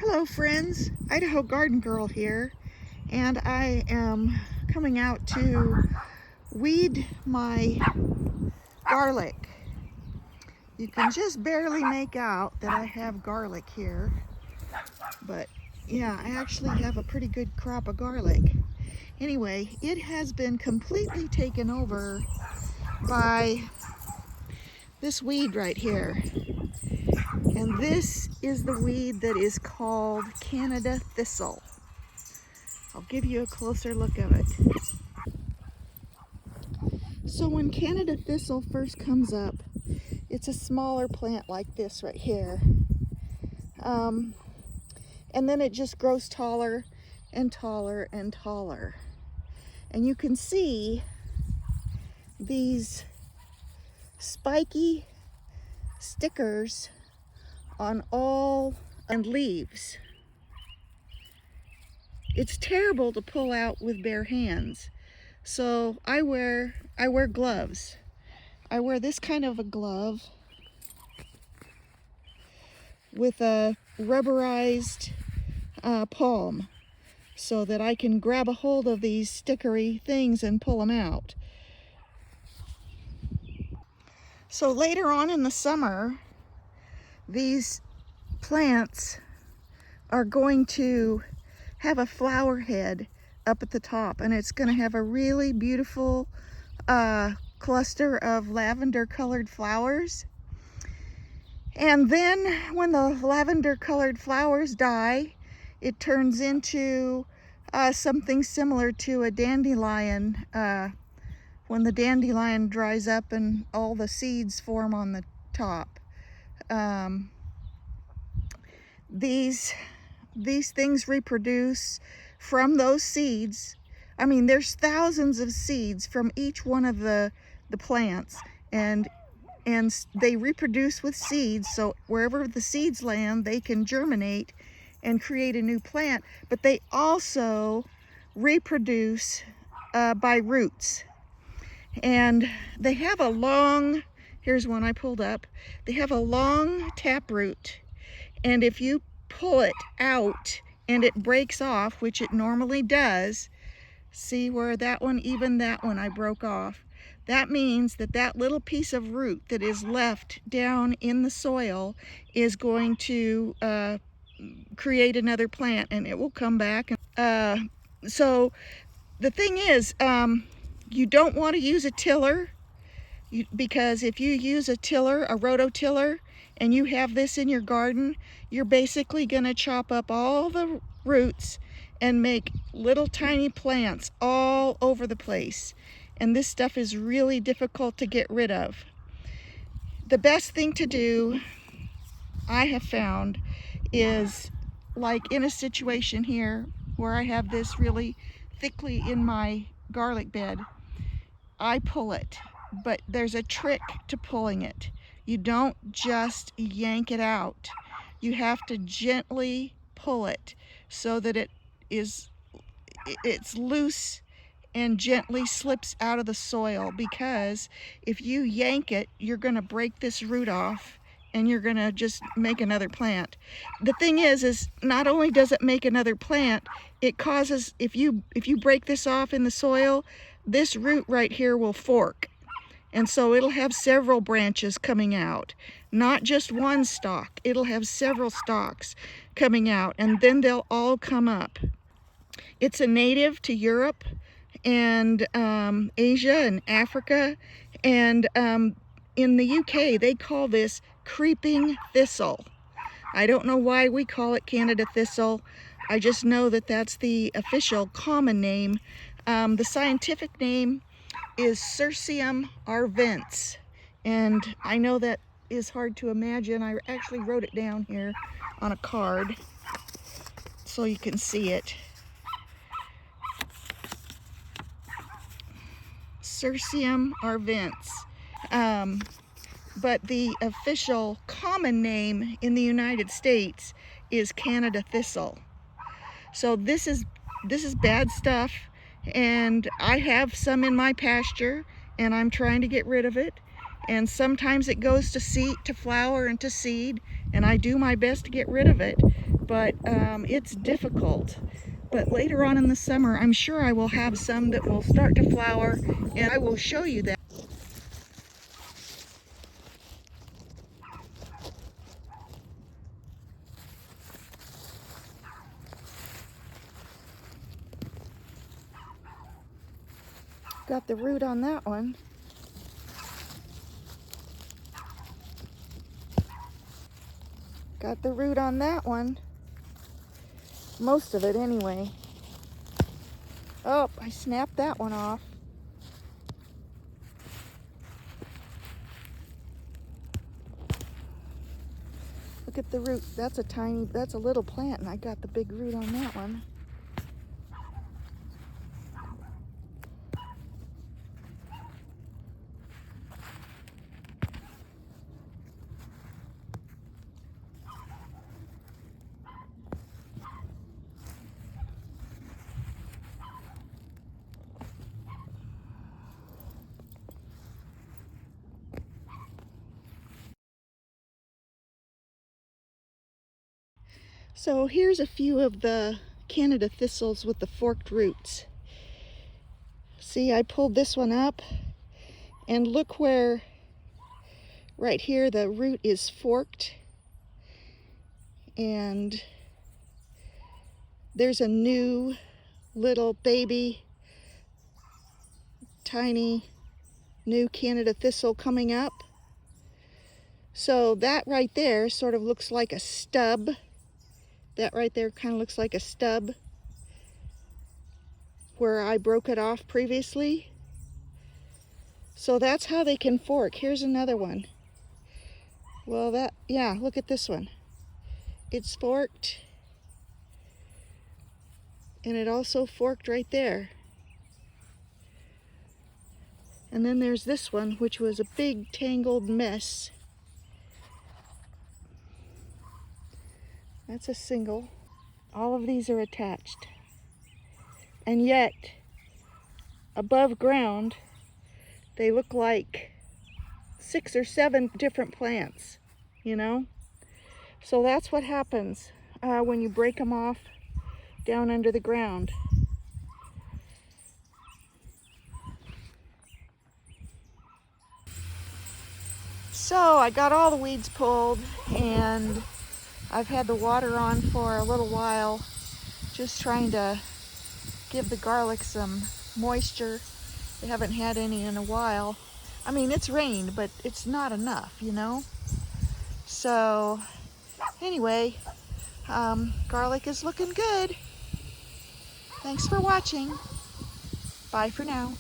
Hello friends, Idaho Garden Girl here, and I am coming out to weed my garlic. You can just barely make out that I have garlic here, but yeah, I actually have a pretty good crop of garlic. Anyway, it has been completely taken over by this weed right here. And this is the weed that is called Canada Thistle. I'll give you a closer look of it. So when Canada Thistle first comes up, it's a smaller plant like this right here. And then it just grows taller and taller and taller. And you can see these spiky stickers on all and leaves. It's terrible to pull out with bare hands. So I wear gloves. I wear this kind of a glove with a rubberized palm so that I can grab a hold of these stickery things and pull them out. So later on in the summer, these plants are going to have a flower head up at the top, and it's going to have a really beautiful cluster of lavender colored flowers. And then when the lavender colored flowers die, it turns into something similar to a dandelion when the dandelion dries up and all the seeds form on the top. These things reproduce from those seeds. I mean, there's thousands of seeds from each one of the plants, and they reproduce with seeds, so wherever the seeds land, they can germinate and create a new plant. But they also reproduce by roots. And they have a long, here's one I pulled up, they have a long taproot. And if you pull it out and it breaks off, which it normally does, see where that one, even that one I broke off. That means that that little piece of root that is left down in the soil is going to create another plant, and it will come back. So the thing is, you don't want to use a tiller, because if you use a tiller, a rototiller, and you have this in your garden, you're basically going to chop up all the roots and make little tiny plants all over the place. And this stuff is really difficult to get rid of. The best thing to do, I have found, is like in a situation here where I have this really thickly in my garlic bed, I pull it. But there's a trick to pulling it. You don't just yank it out. You have to gently pull it so that it's loose and gently slips out of the soil, because if you yank it, you're going to break this root off and you're going to just make another plant. The thing is not only does it make another plant, it causes, if you break this off in the soil, this root right here will fork. And so it'll have several branches coming out, not just one stalk. It'll have several stalks coming out, and then they'll all come up. It's a native to Europe and Asia and Africa, and in the UK they call this creeping thistle. I don't know why we call it Canada thistle. I just know that that's the official common name. The scientific name is Cirsium arvens, and I know that is hard to imagine. I actually wrote it down here on a card so you can see it. Cirsium arvens. But the official common name in the United States is Canada thistle. So this is bad stuff, and I have some in my pasture, and I'm trying to get rid of it. And sometimes it goes to seed, to flower, and to seed, and I do my best to get rid of it. but it's difficult. But later on in the summer, I'm sure I will have some that will start to flower, and I will show you that. Got the root on that one. Got the root on that one. Most of it anyway. Oh, I snapped that one off. Look at the root. That's a little plant, and I got the big root on that one. So here's a few of the Canada thistles with the forked roots. See, I pulled this one up, and look where right here the root is forked, and there's a new little baby tiny new Canada thistle coming up. So that right there sort of looks like a stub. That right there kind of looks like a stub where I broke it off previously. So that's how they can fork. Here's another one. Well, yeah, look at this one. It's forked, and it also forked right there. And then there's this one, which was a big tangled mess. That's a single. All of these are attached. And yet, above ground, they look like 6 or 7 different plants, you know? So that's what happens when you break them off down under the ground. So I got all the weeds pulled, and I've had the water on for a little while, just trying to give the garlic some moisture. They haven't had any in a while. I mean, it's rained, but it's not enough, you know? So anyway, garlic is looking good. Thanks for watching. Bye for now.